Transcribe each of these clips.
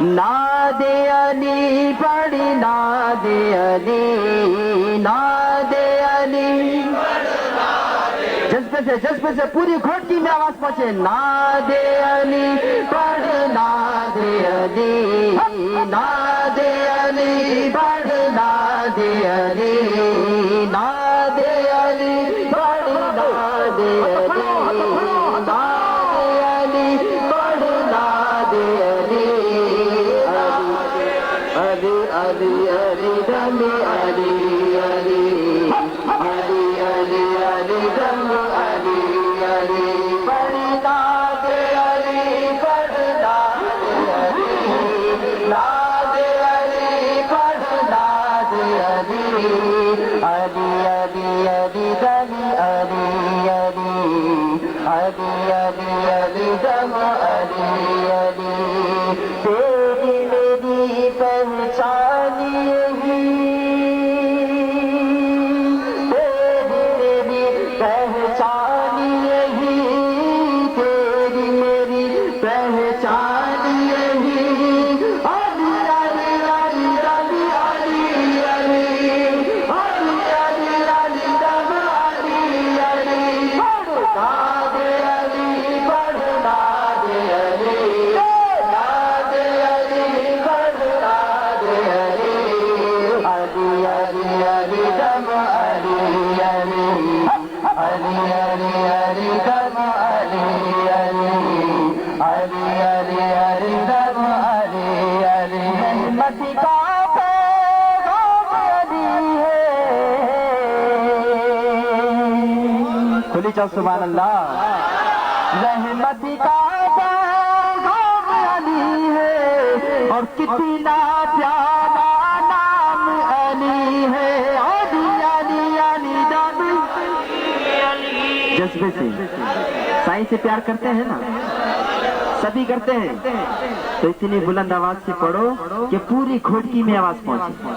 ناد علی پڑھ ناد علی ناد علی جذبے سے پوری گھوٹی میں آواز پہنچے ناد علی پڑھ ناد علی ناد علی پڑھ ناد علی ناد علی پڑھ ناد علی علی علی دم علی علی علی علی علی دم علی علی پڑھ ناد علی پڑھ ناد علی ناد علی پڑھ ناد علی علی علی علی دم علی علی علی علی علی دم علی علی تیری میری پہچان یہی تیری میری پہچان یہی تیری میری پہچان یہی علی علی علی علی علی علی علی علی دم علی علی ناد علی پڑھ ناد علی ناد علی پڑھ ناد علی علی علی علی دم علی علی علی علی علی دم علی علی علی علی علی دم علی علی رحمت کا پیغام علی ہے کھلی چل سبحان اللہ رحمت کا پیغام علی ہے اور کتنا پیارا نام علی ہے علی علی علی دم جذبے سے سائیں سے پیار کرتے ہیں نا سبھی کرتے ہیں تو اتنی بلند آواز سے پڑھو کہ پوری گھوٹکی میں آواز پہنچے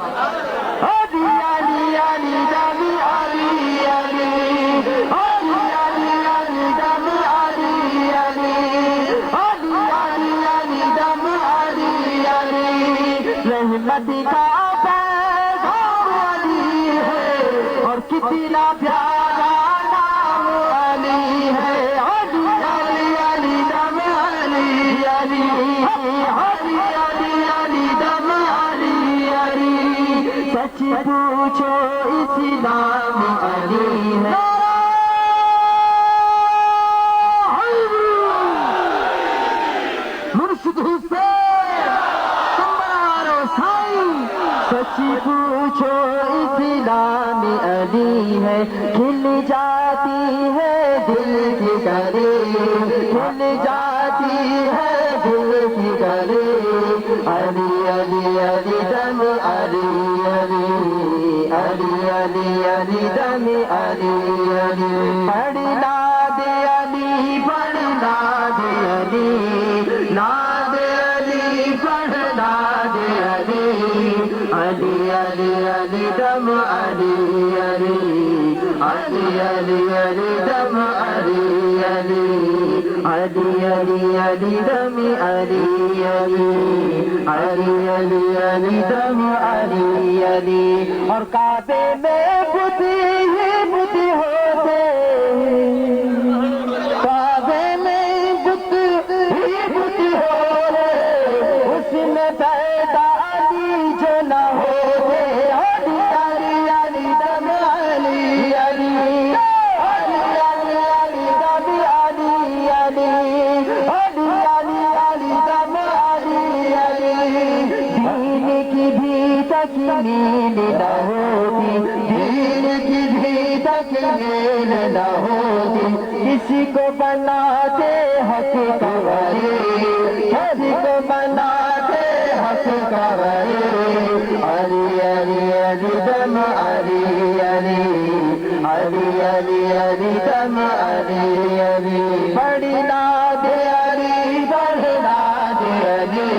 علی علی علی دم علی علی علی علی علی دم علی علی علی علی علی دم علی علی رحمت کا پیغام علی ہے اور کتنا پیارا نام علی ہے علی علی علی دم علی علی علی علی علی دم علی علی سچ پوچھو اسلام علی ہے مرشد حسین تمہارو سائیں سچ پوچھو اسلام علی ہے کھل جاتی ہے دل کی گلی کھل جاتی ہے دل کی گلی علی علی علی دم علی علی علی علی علی دم علی علی پڑھ ناد علی پڑھ ناد علی ناد علی پڑھ ناد علی علی علی علی دم علی علی علی علی علی دم علی علی علی علی علی دم علی علی علی علی علی دم علی علی اور کعبے میں بت ہی بت ہوتے کعبے میں بت ہی بت ہوتے اس میں پیدا علی جو نہ ہوتے علی علی علی دم علی علی علی علی علی دم علی علی علی علی علی دم علی علی دین کی بھی تکمیل نہ ہوتی دین کی بھی تکمیل نہ ہوتی کسی کو بناتے حق کا ولی کسی کو بناتے حق کا ولی علی علی علی دم علی علی علی علی علی دم علی علی پڑھ ناد علی پڑھ ناد علی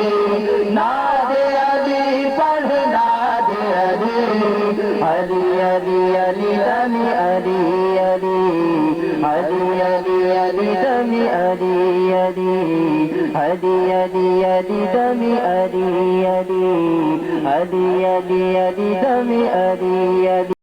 ناد علی پڑھ ناد علی علی علی علی دم علی علی علی علی علی دم علی علی علی علی علی دمی علی علی علی علی علی دمی علی علی